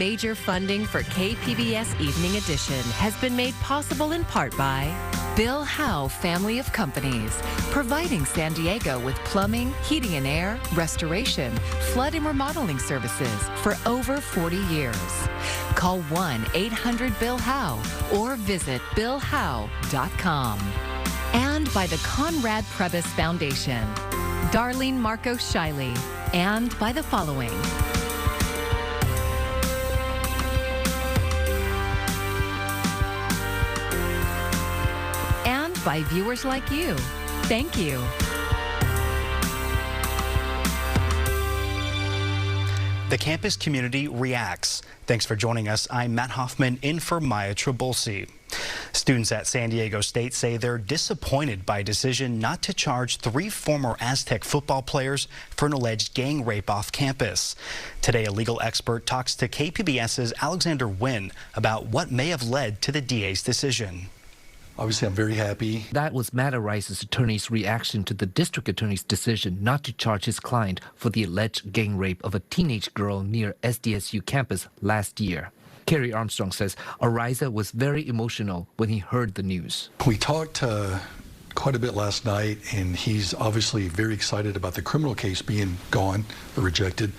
Major funding for KPBS Evening Edition has been made possible in part by Bill Howe Family of Companies, providing San Diego with plumbing, heating and air, restoration, flood and remodeling services for over 40 years. Call 1-800-BILL-HOWE or visit billhowe.com. And by the Conrad Prebys Foundation, Darlene Marcos Shiley, and by the following. And by viewers like you. Thank you. The campus community reacts. Thanks for joining us. I'm Matt Hoffman in for Maya Trabulsi. Students at San Diego State say they're disappointed by a decision not to charge 3 former Aztec football players for an alleged gang rape off campus. Today, a legal expert talks to KPBS's Alexander Nguyen about what may have led to the DA's decision. Obviously, I'm very happy. That was Matt Arise's attorney's reaction to the district attorney's decision not to charge his client for the alleged gang rape of a teenage girl near SDSU campus last year. Kerry Armstrong says Arise was very emotional when he heard the news. We talked quite a bit last night, and he's obviously very excited about the criminal case being gone or rejected.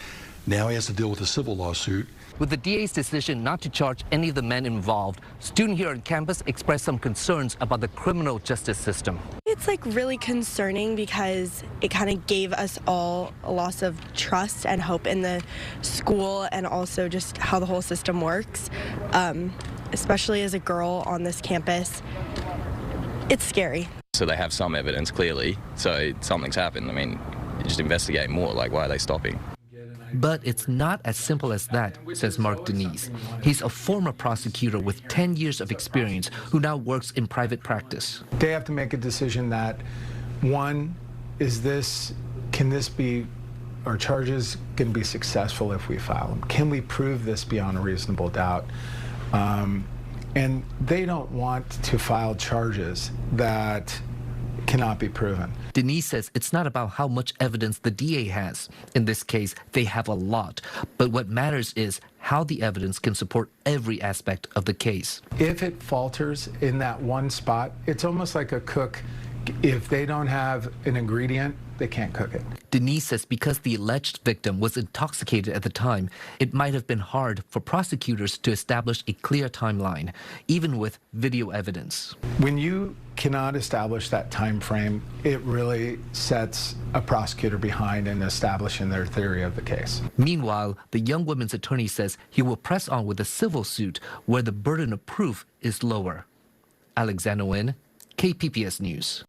Now he has to deal with a civil lawsuit. With the DA's decision not to charge any of the men involved, students here on campus expressed some concerns about the criminal justice system. It's really concerning because it kind of gave us all a loss of trust and hope in the school and also just how the whole system works, especially as a girl on this campus. It's scary. So they have some evidence clearly, so something's happened. I mean, you just investigate more, why are they stopping? But it's not as simple as that, says Mark Denise. He's a former prosecutor with 10 years of experience who now works in private practice. They have to make a decision that, one, can this be, our charges can be successful if we file them? Can we prove this beyond a reasonable doubt? And they don't want to file charges that cannot be proven. Denise says it's not about how much evidence the DA has. In this case, they have a lot. But what matters is how the evidence can support every aspect of the case. If it falters in that one spot, it's almost like a cook. If they don't have an ingredient, they can't cook it. Denise says because the alleged victim was intoxicated at the time, it might have been hard for prosecutors to establish a clear timeline, even with video evidence. When you cannot establish that time frame, it really sets a prosecutor behind in establishing their theory of the case. Meanwhile, the young woman's attorney says he will press on with a civil suit where the burden of proof is lower. Alexander Nguyen, KPBS News.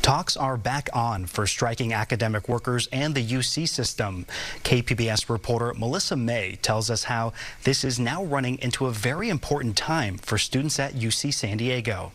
Talks are back on for striking academic workers and the UC system. KPBS reporter Melissa May tells us how this is now running into a very important time for students at UC San Diego.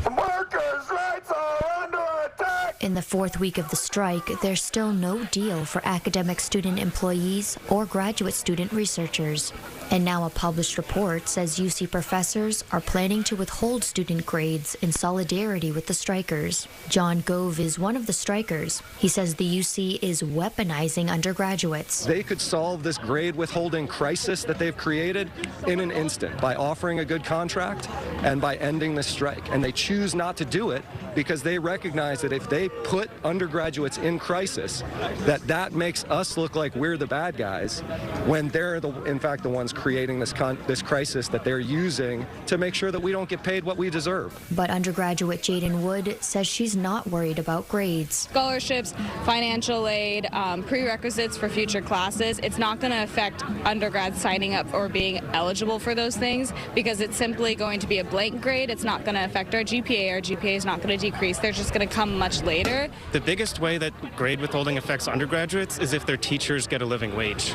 Workers' rights are under attack! In the 4th week of the strike, there's still no deal for academic student employees or graduate student researchers. And now a published report says UC professors are planning to withhold student grades in solidarity with the strikers. John Gove is one of the strikers. He says the UC is weaponizing undergraduates. They could solve this grade withholding crisis that they've created in an instant by offering a good contract and by ending the strike. And they choose not to do it because they recognize that if they put undergraduates in crisis, that makes us look like we're the bad guys when they're in fact the ones creating this crisis that they're using to make sure that we don't get paid what we deserve. But undergraduate Jaden Wood says she's not worried about grades. Scholarships, financial aid, prerequisites for future classes, it's not going to affect undergrads signing up or being eligible for those things because it's simply going to be a blank grade. It's not going to affect our GPA. Our GPA is not going to decrease. They're just going to come much later. The biggest way that grade withholding affects undergraduates is if their teachers get a living wage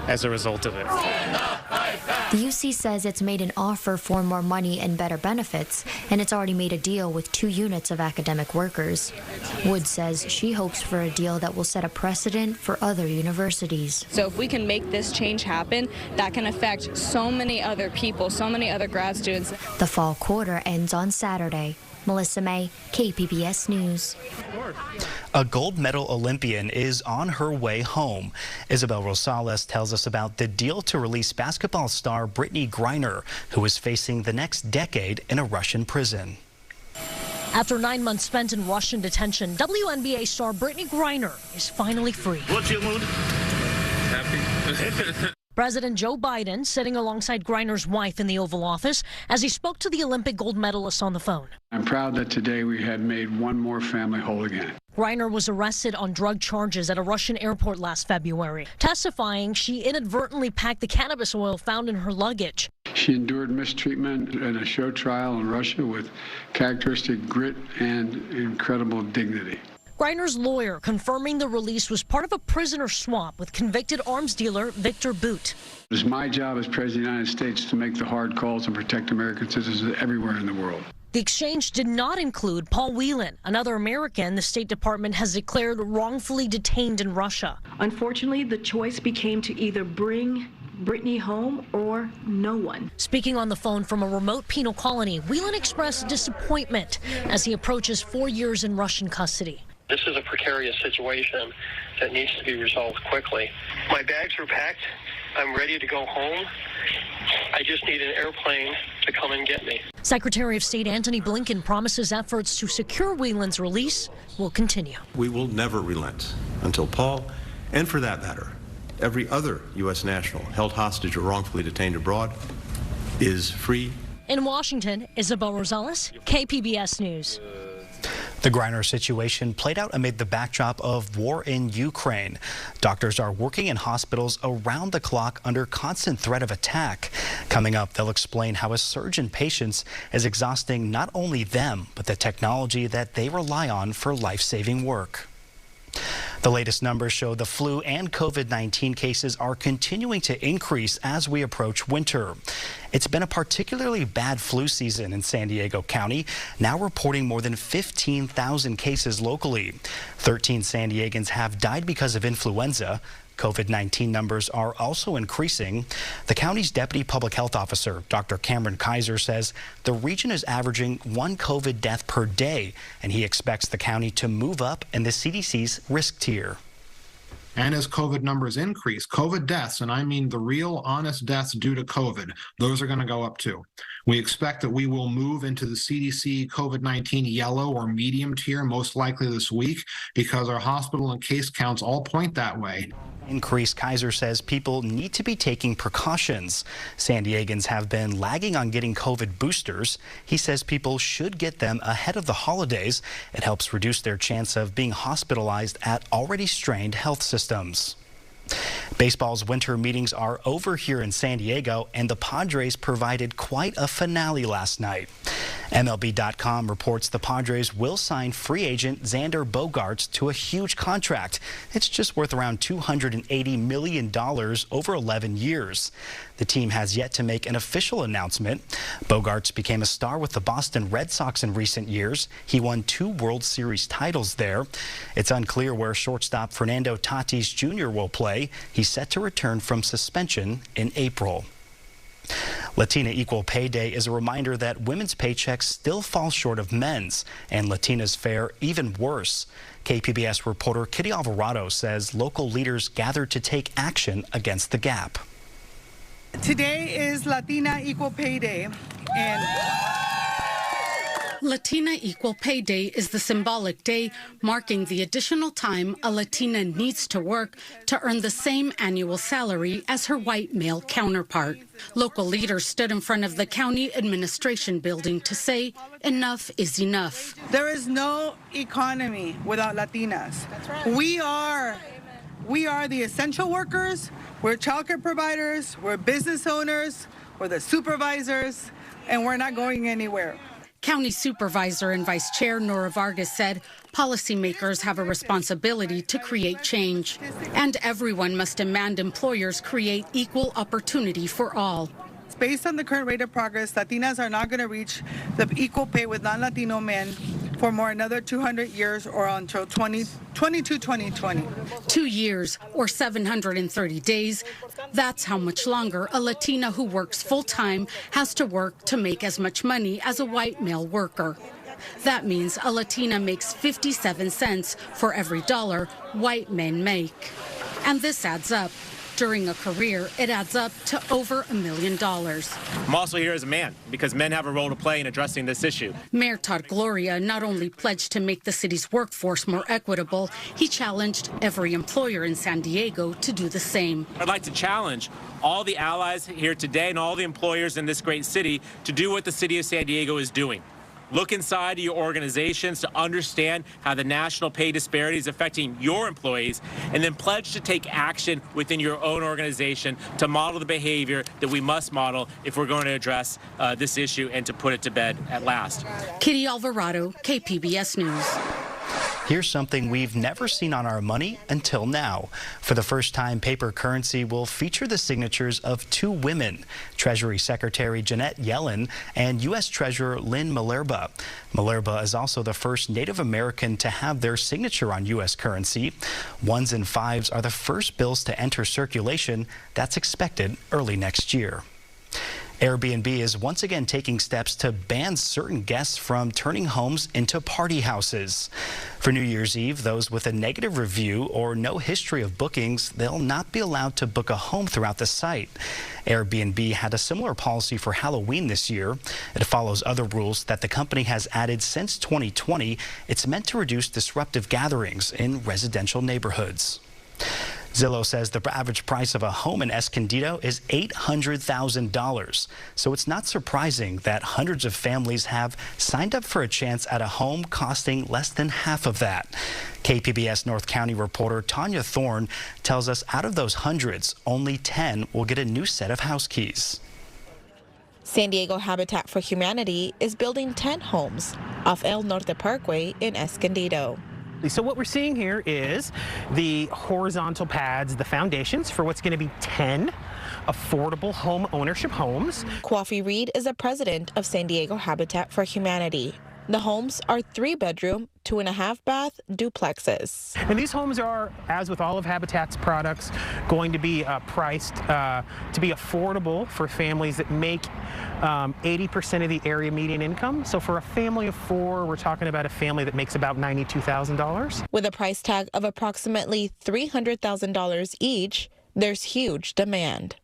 as a result of it. The UC says it's made an offer for more money and better benefits, and it's already made a deal with 2 units of academic workers. Wood says she hopes for a deal that will set a precedent for other universities. So if we can make this change happen, that can affect so many other people, so many other grad students. The fall quarter ends on Saturday. Melissa May, KPBS News. A gold medal Olympian is on her way home. Isabel Rosales tells us about the deal to release basketball star Brittany Greiner, who is facing the next decade in a Russian prison. After 9 months spent in Russian detention, WNBA star Brittany Greiner is finally free. What's your mood? Happy. President Joe Biden sitting alongside Greiner's wife in the Oval Office as he spoke to the Olympic gold medalist on the phone. I'm proud that today we had made one more family whole again. Greiner was arrested on drug charges at a Russian airport last February, testifying she inadvertently packed the cannabis oil found in her luggage. She endured mistreatment in a show trial in Russia with characteristic grit and incredible dignity. Greiner's lawyer confirming the release was part of a prisoner swap with convicted arms dealer Victor Boot. It is my job as President of the United States to make the hard calls and protect American citizens everywhere in the world. The exchange did not include Paul Whelan, another American the State Department has declared wrongfully detained in Russia. Unfortunately, the choice became to either bring Brittany home or no one. Speaking on the phone from a remote penal colony, Whelan expressed disappointment as he approaches 4 years in Russian custody. This is a precarious situation that needs to be resolved quickly. My bags are packed. I'm ready to go home. I just need an airplane to come and get me. Secretary of State Antony Blinken promises efforts to secure Whelan's release will continue. We will never relent until Paul, and for that matter, every other U.S. national held hostage or wrongfully detained abroad, is free. In Washington, Isabel Rosales, KPBS News. The Greiner situation played out amid the backdrop of war in Ukraine. Doctors are working in hospitals around the clock under constant threat of attack. Coming up, they'll explain how a surge in patients is exhausting not only them, but the technology that they rely on for life-saving work. The latest numbers show the flu and COVID-19 cases are continuing to increase as we approach winter. It's been a particularly bad flu season in San Diego County, now reporting more than 15,000 cases locally. 13 San Diegans have died because of influenza. COVID-19 numbers are also increasing. The county's deputy public health officer, Dr. Cameron Kaiser, says the region is averaging 1 COVID death per day, and he expects the county to move up in the CDC's risk tier. And as COVID numbers increase, COVID deaths, and I mean the real honest deaths due to COVID, those are going to go up too. We expect that we will move into the CDC COVID-19 yellow or medium tier most likely this week because our hospital and case counts all point that way. Increase, Kaiser says people need to be taking precautions. San Diegans have been lagging on getting COVID boosters. He says people should get them ahead of the holidays. It helps reduce their chance of being hospitalized at already strained health systems. Baseball's winter meetings are over here in San Diego, and the Padres provided quite a finale last night. MLB.com reports the Padres will sign free agent Xander Bogarts to a huge contract. It's just worth around $280 million over 11 years. The team has yet to make an official announcement. Bogarts became a star with the Boston Red Sox in recent years. He won 2 World Series titles there. It's unclear where shortstop Fernando Tatis Jr. will play. He's set to return from suspension in April. Latina Equal Pay Day is a reminder that women's paychecks still fall short of men's, and Latinas fare even worse. KPBS reporter Kitty Alvarado says local leaders gathered to take action against the gap. Today is Latina Equal Pay Day, and Latina Equal Pay Day is the symbolic day marking the additional time a Latina needs to work to earn the same annual salary as her white male counterpart. Local leaders stood in front of the county administration building to say enough is enough. There is no economy without Latinas. That's right. We are the essential workers, we're childcare providers, we're business owners, we're the supervisors, and we're not going anywhere. County Supervisor and Vice Chair Nora Vargas said policymakers have a responsibility to create change, and everyone must demand employers create equal opportunity for all. Based on the current rate of progress, Latinas are not going to reach the equal pay with non-Latino men for more another 200 years or until 2020. 2 years or 730 days. That's how much longer a Latina who works full-time has to work to make as much money as a white male worker. That means a Latina makes 57 cents for every dollar white men make. And this adds up. During a career, it adds up to over $1 million. I'm also here as a man because men have a role to play in addressing this issue. Mayor Todd Gloria not only pledged to make the city's workforce more equitable, he challenged every employer in San Diego to do the same. I'd like to challenge all the allies here today and all the employers in this great city to do what the city of San Diego is doing. Look inside your organizations to understand how the national pay disparity is affecting your employees, and then pledge to take action within your own organization to model the behavior that we must model if we're going to address this issue and to put it to bed at last. Kitty Alvarado, KPBS News. Here's something we've never seen on our money until now. For the first time, paper currency will feature the signatures of two women, Treasury Secretary Janet Yellen and U.S. Treasurer Lynn Malerba. Malerba is also the first Native American to have their signature on U.S. currency. 1s and 5s are the first bills to enter circulation. That's expected early next year. Airbnb is once again taking steps to ban certain guests from turning homes into party houses. For New Year's Eve, those with a negative review or no history of bookings, they'll not be allowed to book a home throughout the site. Airbnb had a similar policy for Halloween this year. It follows other rules that the company has added since 2020. It's meant to reduce disruptive gatherings in residential neighborhoods. Zillow says the average price of a home in Escondido is $800,000. So it's not surprising that hundreds of families have signed up for a chance at a home costing less than half of that. KPBS North County reporter Tanya Thorne tells us out of those hundreds, only 10 will get a new set of house keys. San Diego Habitat for Humanity is building 10 homes off El Norte Parkway in Escondido. So what we're seeing here is the horizontal pads, the foundations for what's going to be 10 affordable home ownership homes. Kwafi Reed is the president of San Diego Habitat for Humanity. The homes are 3-bedroom, 2.5-bath duplexes. And these homes are, as with all of Habitat's products, going to be priced to be affordable for families that make 80% of the area median income. So for a family of 4, we're talking about a family that makes about $92,000. With a price tag of approximately $300,000 each, there's huge demand.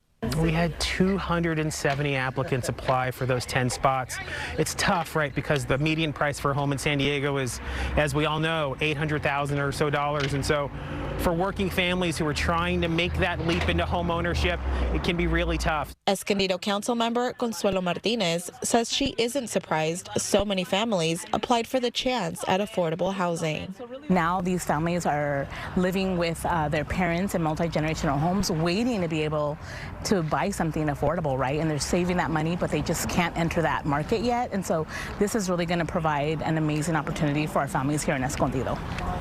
We had 270 applicants apply for those 10 spots. It's tough, right, because the median price for a home in San Diego is, as we all know, $800,000 or so dollars. And so for working families who are trying to make that leap into home ownership, it can be really tough. Escondido Council member Consuelo Martinez says she isn't surprised so many families applied for the chance at affordable housing. Now these families are living with their parents in multi-generational homes, waiting to be able to buy something affordable, right? And they're saving that money, but they just can't enter that market yet. And so this is really going to provide an amazing opportunity for our families here in Escondido.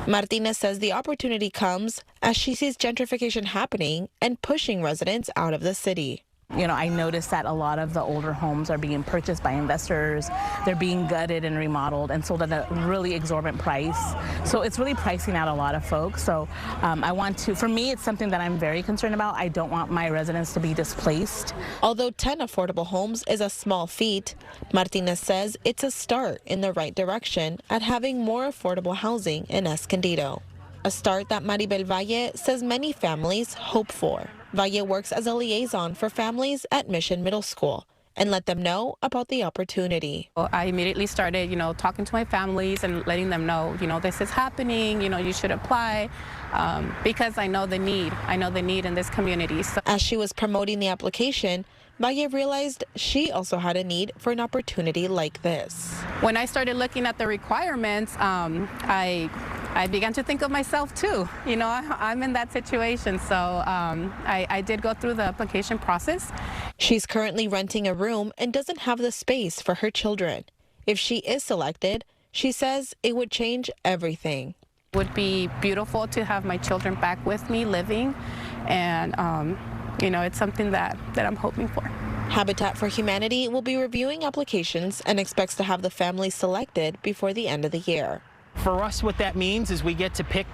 Martinez says the opportunity comes as she sees gentrification happening and pushing residents out of the city. You know, I noticed that a lot of the older homes are being purchased by investors. They're being gutted and remodeled and sold at a really exorbitant price. So it's really pricing out a lot of folks. So for me, it's something that I'm very concerned about. I don't want my residents to be displaced. Although 10 affordable homes is a small feat, Martinez says it's a start in the right direction at having more affordable housing in Escondido. A start that Maribel Valle says many families hope for. Valle works as a liaison for families at Mission Middle School and let them know about the opportunity. I immediately started, talking to my families and letting them know, this is happening, you should apply, because I know the need. I know the need in this community. So. As she was promoting the application, Valle realized she also had a need for an opportunity like this. When I started looking at the requirements, I began to think of myself too. I'm in that situation, so I did go through the application process. She's currently renting a room and doesn't have the space for her children. If she is selected, she says it would change everything. It would be beautiful to have my children back with me living, and it's something that I'm hoping for. Habitat for Humanity will be reviewing applications and expects to have the families selected before the end of the year. For us, what that means is we get to pick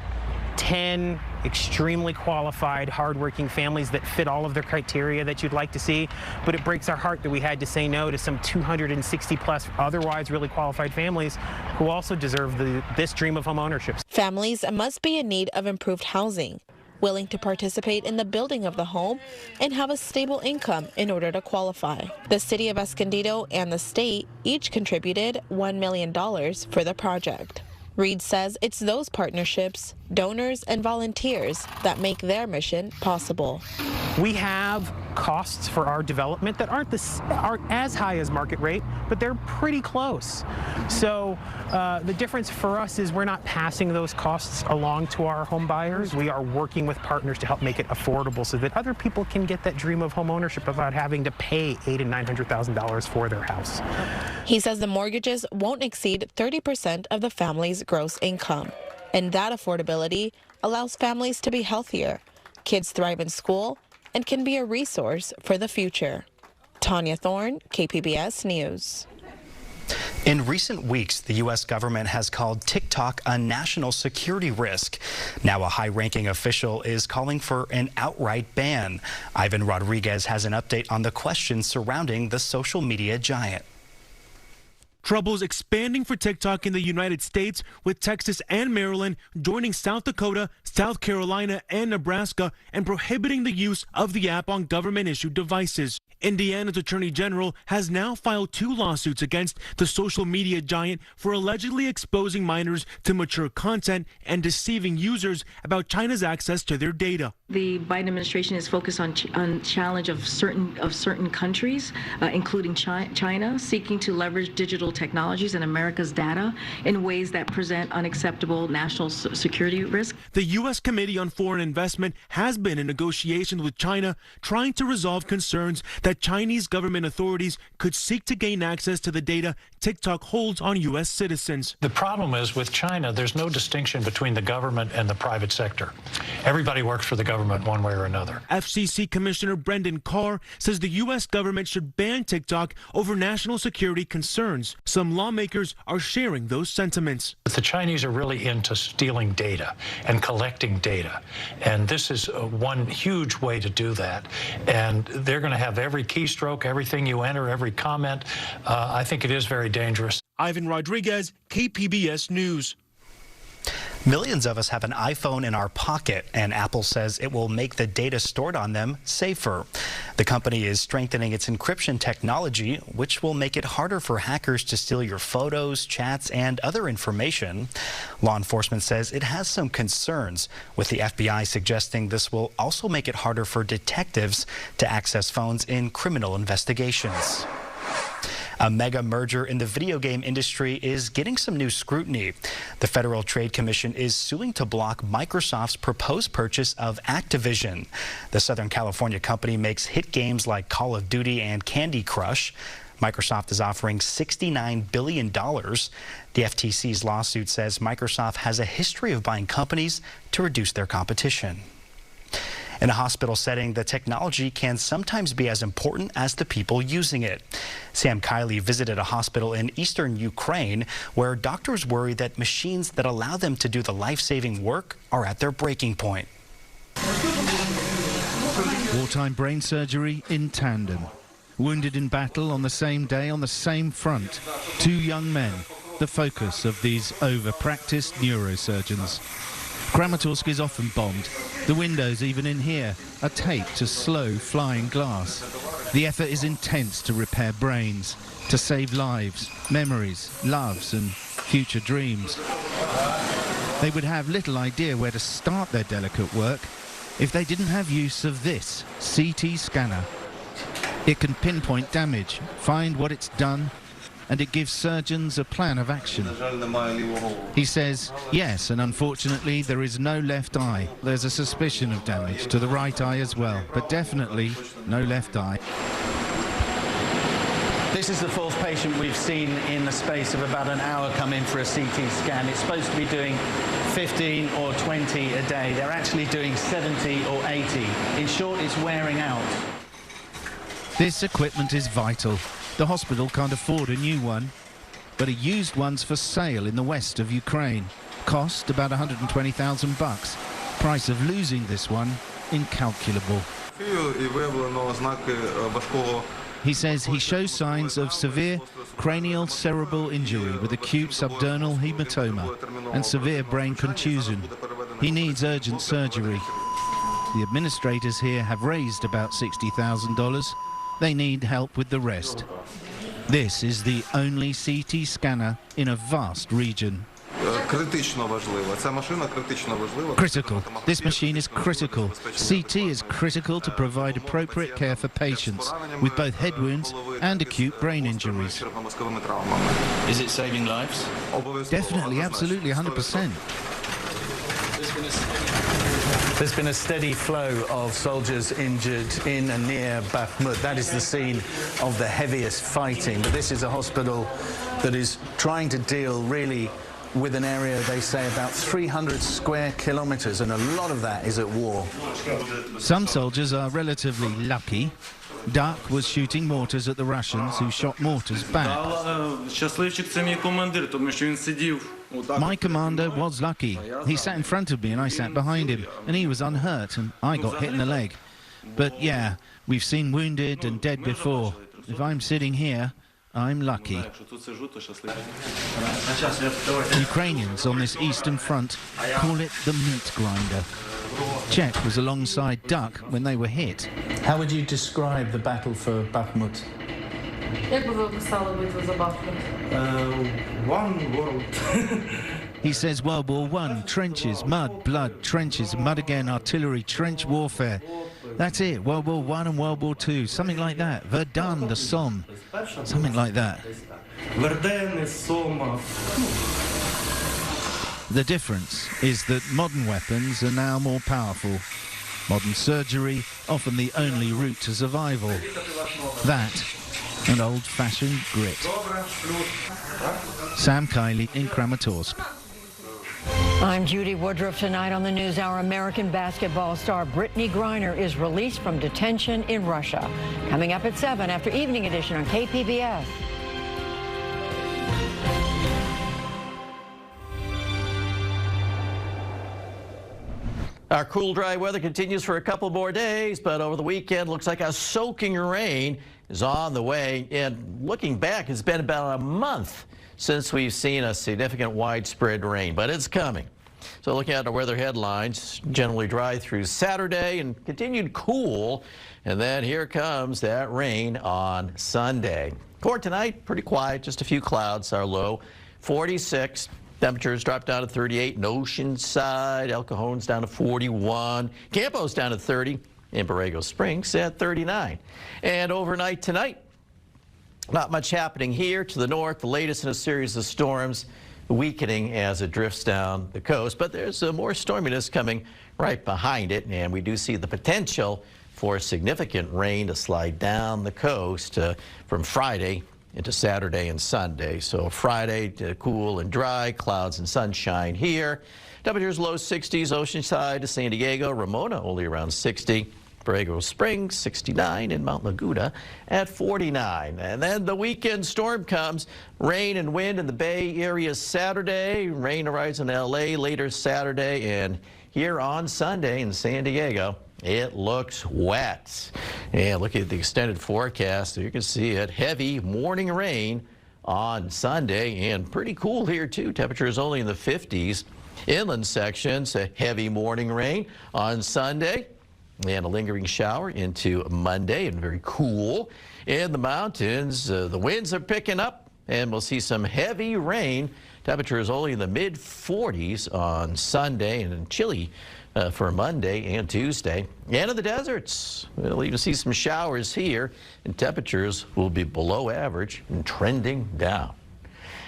10 extremely qualified, hardworking families that fit all of the criteria that you'd like to see. But it breaks our heart that we had to say no to some 260 plus otherwise really qualified families who also deserve this dream of home ownership. Families must be in need of improved housing, willing to participate in the building of the home, and have a stable income in order to qualify. The city of Escondido and the state each contributed $1 million for the project. Reed says it's those partnerships, donors, and volunteers that make their mission possible. We have costs for our development that aren't as high as market rate, but they're pretty close. So the difference for us is we're not passing those costs along to our home buyers. We are working with partners to help make it affordable so that other people can get that dream of home ownership without having to pay $800,000 and $900,000 for their house. He says the mortgages won't exceed 30% of the family's gross income, and that affordability allows families to be healthier, kids thrive in school, and can be a resource for the future. Tanya Thorne, KPBS News. In recent weeks, the U.S. government has called TikTok a national security risk. Now a high-ranking official is calling for an outright ban. Ivan Rodriguez has an update on the questions surrounding the social media giant. Troubles expanding for TikTok in the United States, with Texas and Maryland joining South Dakota, South Carolina, and Nebraska and prohibiting the use of the app on government-issued devices. Indiana's Attorney General has now filed 2 lawsuits against the social media giant for allegedly exposing minors to mature content and deceiving users about China's access to their data. The Biden administration is focused on challenge of certain countries, including China, seeking to leverage digital technologies and America's data in ways that present unacceptable national security risk. The U.S. Committee on Foreign Investment has been in negotiations with China, trying to resolve concerns that Chinese government authorities could seek to gain access to the data TikTok holds on U.S. citizens. The problem is with China, there's no distinction between the government and the private sector. Everybody works for the government one way or another. FCC Commissioner Brendan Carr says the U.S. government should ban TikTok over national security concerns. Some lawmakers are sharing those sentiments. But the Chinese are really into stealing data and collecting data. And this is one huge way to do that. And they're going to have every keystroke, everything you enter, every comment. I think it is very dangerous. Ivan Rodriguez, KPBS News. Millions of us have an iPhone in our pocket, and Apple says it will make the data stored on them safer. The company is strengthening its encryption technology, which will make it harder for hackers to steal your photos, chats, and other information. Law enforcement says it has some concerns, with the FBI suggesting this will also make it harder for detectives to access phones in criminal investigations. A mega merger in the video game industry is getting some new scrutiny. The Federal Trade Commission is suing to block Microsoft's proposed purchase of Activision. The Southern California company makes hit games like Call of Duty and Candy Crush. Microsoft is offering $69 billion. The FTC's lawsuit says Microsoft has a history of buying companies to reduce their competition. In a hospital setting, the technology can sometimes be as important as the people using it. Sam Kiley visited a hospital in eastern Ukraine where doctors worry that machines that allow them to do the life-saving work are at their breaking point. Wartime brain surgery in tandem. Wounded in battle on the same day on the same front. 2 young men, the focus of these over-practiced neurosurgeons. Kramatorsk is often bombed. The windows, even in here, are taped to slow flying glass. The effort is intense to repair brains, to save lives, memories, loves and future dreams. They would have little idea where to start their delicate work if they didn't have use of this CT scanner. It can pinpoint damage, find what it's done, and it gives surgeons a plan of action. He says, yes, and unfortunately there is no left eye. There's a suspicion of damage to the right eye as well, but definitely no left eye. This is the 4th patient we've seen in the space of about an hour come in for a CT scan. It's supposed to be doing 15 or 20 a day. They're actually doing 70 or 80. In short, it's wearing out. This equipment is vital. The hospital can't afford a new one, but a used one's for sale in the west of Ukraine. Cost about $120,000. Price of losing this one, incalculable. He says he shows signs of severe cranial cerebral injury with acute subdural hematoma and severe brain contusion. He needs urgent surgery. The administrators here have raised about $60,000. They need help with the rest. This is the only CT scanner in a vast region. Critical. This machine is critical. CT is critical to provide appropriate care for patients with both head wounds and acute brain injuries. Is it saving lives? Definitely, absolutely, 100%. There's been a steady flow of soldiers injured in and near Bakhmut. That is the scene of the heaviest fighting. But this is a hospital that is trying to deal really with an area, they say, about 300 square kilometers, and a lot of that is at war. Some soldiers are relatively lucky. Duck was shooting mortars at the Russians, who shot mortars back. My commander was lucky. He sat in front of me and I sat behind him, and he was unhurt, and I got hit in the leg. But yeah, we've seen wounded and dead before. If I'm sitting here, I'm lucky. Ukrainians on this eastern front call it the meat grinder. Czech was alongside Duck when they were hit. How would you describe the battle for Bakhmut? One world. He says World War I, trenches, mud, blood, trenches, mud again, artillery, trench warfare. That's it, World War I and World War II, something like that. Verdun, the Somme, something like that. The difference is that modern weapons are now more powerful. Modern surgery, often the only route to survival. That and old-fashioned grit. Sam Kiley in Kramatorsk. I'm Judy Woodruff. Tonight on the NewsHour, American basketball star Brittany Greiner is released from detention in Russia. Coming up at 7 after Evening Edition on KPBS. Our cool, dry weather continues for a couple more days, but over the weekend, looks like a soaking rain is on the way. And looking back, it's been about a month since we've seen a significant widespread rain, but it's coming. So looking at our weather headlines, generally dry through Saturday and continued cool. And then here comes that rain on Sunday. For tonight, pretty quiet, just a few clouds, our low, 46. Temperatures drop down to 38 in Oceanside, El Cajon's down to 41, Campo's down to 30, and Borrego Springs at 39. And overnight tonight, not much happening here to the north, the latest in a series of storms weakening as it drifts down the coast, but there's more storminess coming right behind it, and we do see the potential for significant rain to slide down the coast from Friday into Saturday and Sunday. So Friday, cool and dry, clouds and sunshine here. Temperatures low 60s, Oceanside to San Diego, Ramona only around 60. Borrego Springs 69 and Mount Laguna at 49. And then the weekend storm comes. Rain and wind in the Bay Area Saturday. Rain arrives in LA later Saturday, and here on Sunday in San Diego, it looks wet. And look at the extended forecast. You can see it. Heavy morning rain on Sunday, and pretty cool here too. Temperatures only in the 50s. Inland sections, a heavy morning rain on Sunday, and a lingering shower into Monday, and very cool. In the mountains, the winds are picking up, and we'll see some heavy rain. Temperatures only in the mid-40s on Sunday, and chilly for Monday and Tuesday. And in the deserts, we'll even see some showers here, and temperatures will be below average and trending down.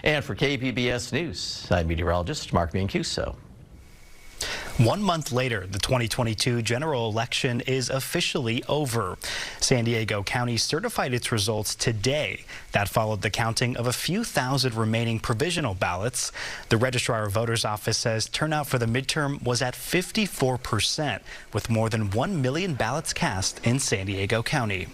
And for KPBS News, I'm meteorologist Mark Mancuso. 1 month later, the 2022 general election is officially over. San Diego County certified its results today. That followed the counting of a few thousand remaining provisional ballots. The Registrar of Voters Office says turnout for the midterm was at 54%, with more than 1 million ballots cast in San Diego County.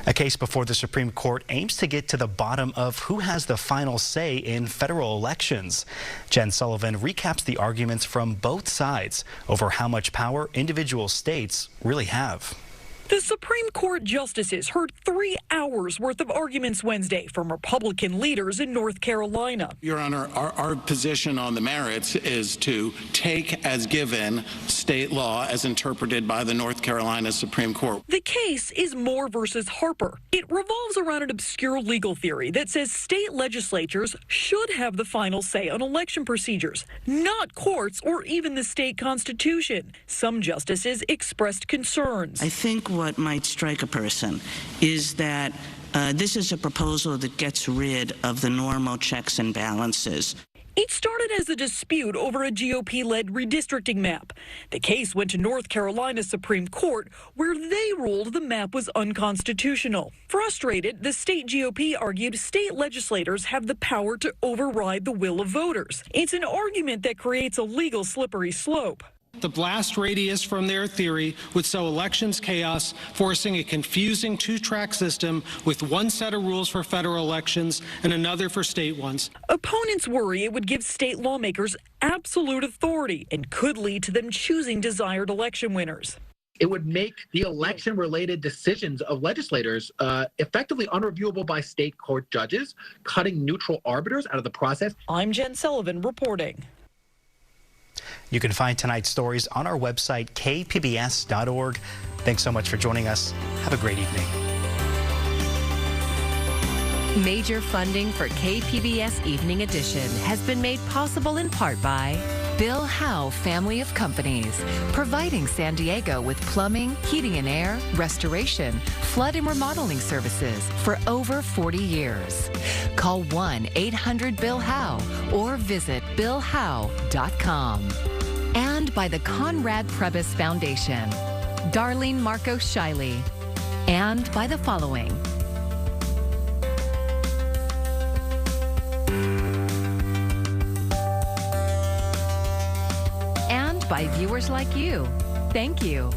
A case before the Supreme Court aims to get to the bottom of who has the final say in federal elections. Jen Sullivan recaps the arguments from both sides over how much power individual states really have. The Supreme Court justices heard 3 hours worth of arguments Wednesday from Republican leaders in North Carolina. Your Honor, our position on the merits is to take as given state law as interpreted by the North Carolina Supreme Court. The case is Moore versus Harper. It revolves around an obscure legal theory that says state legislatures should have the final say on election procedures, not courts or even the state constitution. Some justices expressed concerns. I think what might strike a person is that this is a proposal that gets rid of the normal checks and balances. It started as a dispute over a GOP-led redistricting map. The case went to North Carolina's Supreme Court, where they ruled the map was unconstitutional. Frustrated, the state GOP argued state legislators have the power to override the will of voters. It's an argument that creates a legal slippery slope. The blast radius from their theory would sow elections chaos, forcing a confusing two-track system with one set of rules for federal elections and another for state ones. Opponents worry it would give state lawmakers absolute authority and could lead to them choosing desired election winners. It would make the election-related decisions of legislators effectively unreviewable by state court judges, cutting neutral arbiters out of the process. I'm Jen Sullivan reporting. You can find tonight's stories on our website, kpbs.org. Thanks so much for joining us. Have a great evening. Major funding for KPBS Evening Edition has been made possible in part by Bill Howe Family of Companies, providing San Diego with plumbing, heating and air, restoration, flood and remodeling services for over 40 years. Call 1-800-BILL-HOWE or visit billhowe.com. And by the Conrad Prebys Foundation, Darlene Marco Shiley, and by the following. And by viewers like you. Thank you.